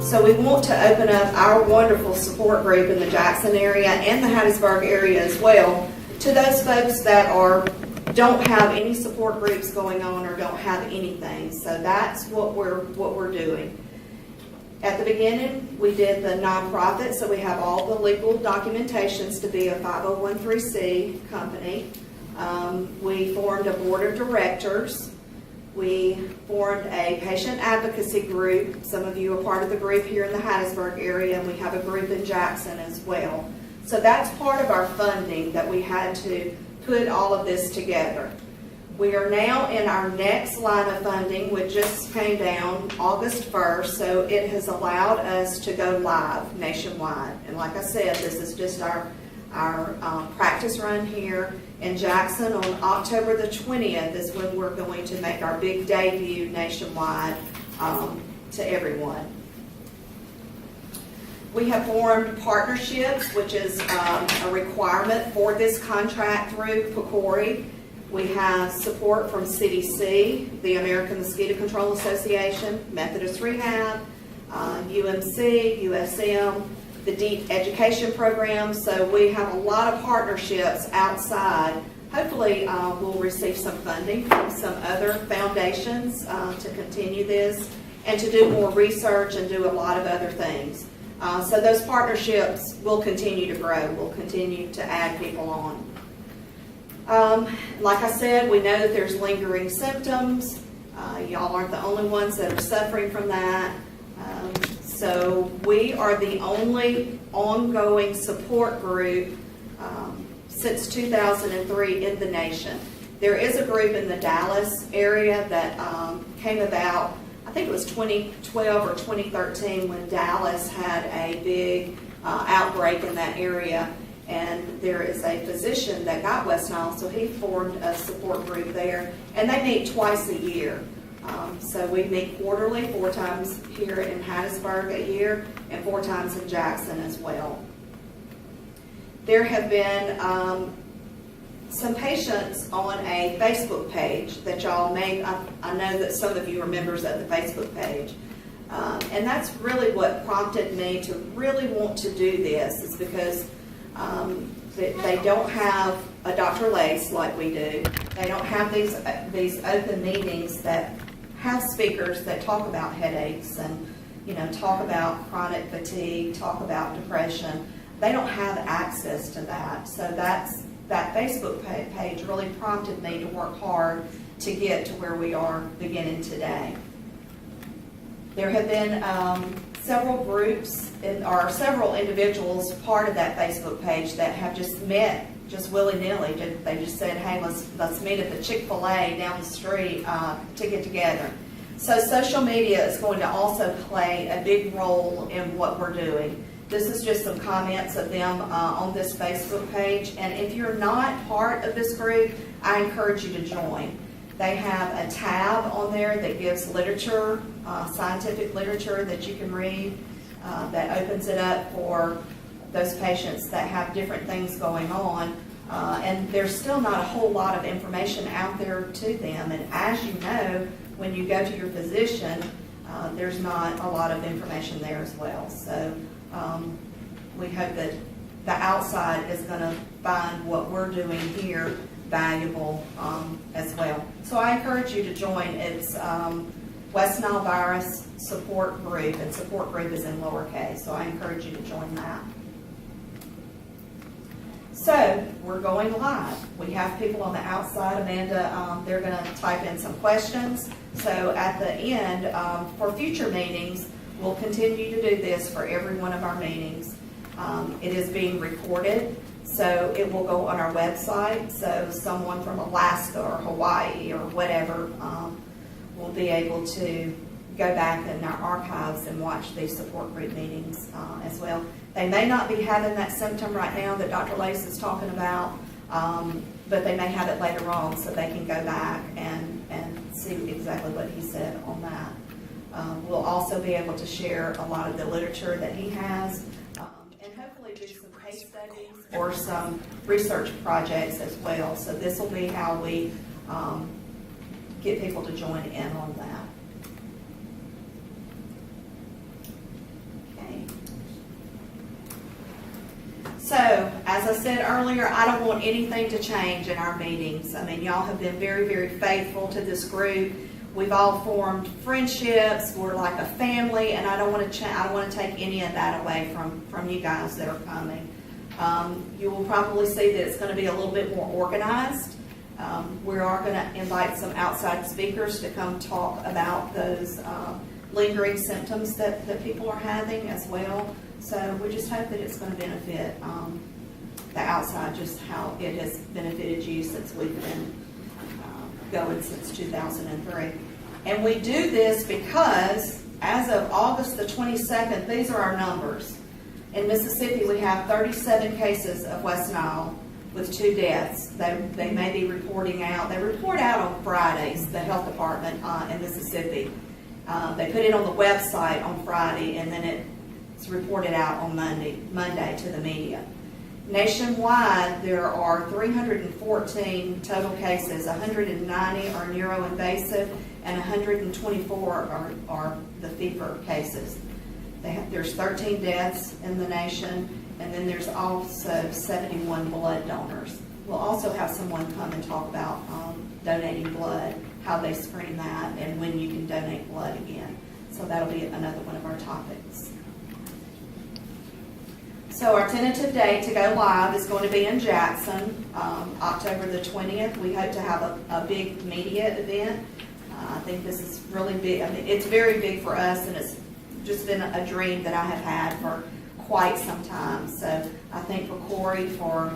So we want to open up our wonderful support group in the Jackson area and the Hattiesburg area as well to those folks that don't have any support groups going on or don't have anything. So that's what we're doing. At the beginning, we did the nonprofit, so we have all the legal documentations to be a 501(c) company. We formed a board of directors. We formed a patient advocacy group. Some of you are part of the group here in the Hattiesburg area, and we have a group in Jackson as well. So that's part of our funding that we had to put all of this together. We are now in our next line of funding, which just came down August 1st, so it has allowed us to go live nationwide. And like I said, this is just our practice run here in Jackson. On October the 20th is when we're going to make our big debut nationwide to everyone. We have formed partnerships, which is a requirement for this contract through PCORI. We have support from CDC, the American Mosquito Control Association, Methodist Rehab, UMC, USM, the Deep Education Program. So we have a lot of partnerships outside. Hopefully we'll receive some funding from some other foundations to continue this and to do more research and do a lot of other things. So those partnerships will continue to grow. We'll continue to add people on. Like I said, we know that there's lingering symptoms. Y'all aren't the only ones that are suffering from that. So we are the only ongoing support group since 2003 in the nation. There is a group in the Dallas area that came about, I think it was 2012 or 2013, when Dallas had a big outbreak in that area. And there is a physician that got West Nile, so he formed a support group there. And they meet twice a year. So we meet quarterly, 4 times here in Hattiesburg a year, and 4 times in Jackson as well. There have been some patients on a Facebook page that y'all may, I know that some of you are members of the Facebook page. And that's really what prompted me to really want to do this, is because they don't have a Dr. Lace like we do. They don't have these open meetings that have speakers that talk about headaches and, talk about chronic fatigue, talk about depression. They don't have access to that. So that Facebook page really prompted me to work hard to get to where we are beginning today. There have been several groups or several individuals part of that Facebook page that have just met just willy-nilly. They just said, hey, let's meet at the Chick-fil-A down the street to get together. So social media is going to also play a big role in what we're doing. This is just some comments of them on this Facebook page. And if you're not part of this group, I encourage you to join. They have a tab on there that gives literature, scientific literature that you can read, that opens it up for those patients that have different things going on. And there's still not a whole lot of information out there to them. And as you know, when you go to your physician, there's not a lot of information there as well. So we hope that the outside is going to find what we're doing here valuable as well. So I encourage you to join. It's West Nile Virus Support Group, and support group is in lowercase, so I encourage you to join that. So we're going live. We have people on the outside. Amanda, they're going to type in some questions. So at the end, for future meetings, we'll continue to do this for every one of our meetings. It is being recorded, so it will go on our website. So someone from Alaska or Hawaii or whatever will be able to go back in our archives and watch these support group meetings as well. They may not be having that symptom right now that Dr. Lace is talking about, but they may have it later on, so they can go back and see exactly what he said on that. We'll also be able to share a lot of the literature that he has, and hopefully do some case studies or some research projects as well. So this will be how we get people to join in on that. So, as I said earlier, I don't want anything to change in our meetings. I mean, y'all have been very, very faithful to this group. We've all formed friendships. We're like a family, and I don't want to I don't want to take any of that away from you guys that are coming. You will probably see that it's going to be a little bit more organized. We are going to invite some outside speakers to come talk about those lingering symptoms that people are having as well. So we just hope that it's going to benefit the outside, just how it has benefited you since we've been going since 2003. And we do this because as of August the 22nd, these are our numbers. In Mississippi, we have 37 cases of West Nile with 2 deaths. They may be reporting out. They report out on Fridays, the health department in Mississippi. They put it on the website on Friday, and then it's reported out on Monday to the media. Nationwide, there are 314 total cases. 190 are neuroinvasive, and 124 are the fever cases. There's 13 deaths in the nation, and then there's also 71 blood donors. We'll also have someone come and talk about donating blood, how they screen that, and when you can donate blood again. So that'll be another one of our topics. So our tentative date to go live is going to be in Jackson, October the 20th. We hope to have a big media event. I think this is really big. I mean, it's very big for us, and it's just been a dream that I have had for quite some time. So I thank Corey for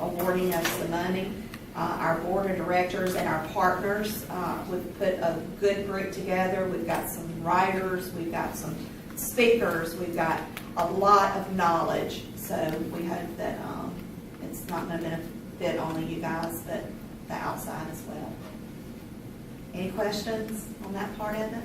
awarding us the money. Our board of directors and our partners, we've put a good group together. We've got some writers, we've got some speakers, we've got a lot of knowledge. So we hope that it's not going to benefit only you guys, but the outside as well. Any questions on that part of it?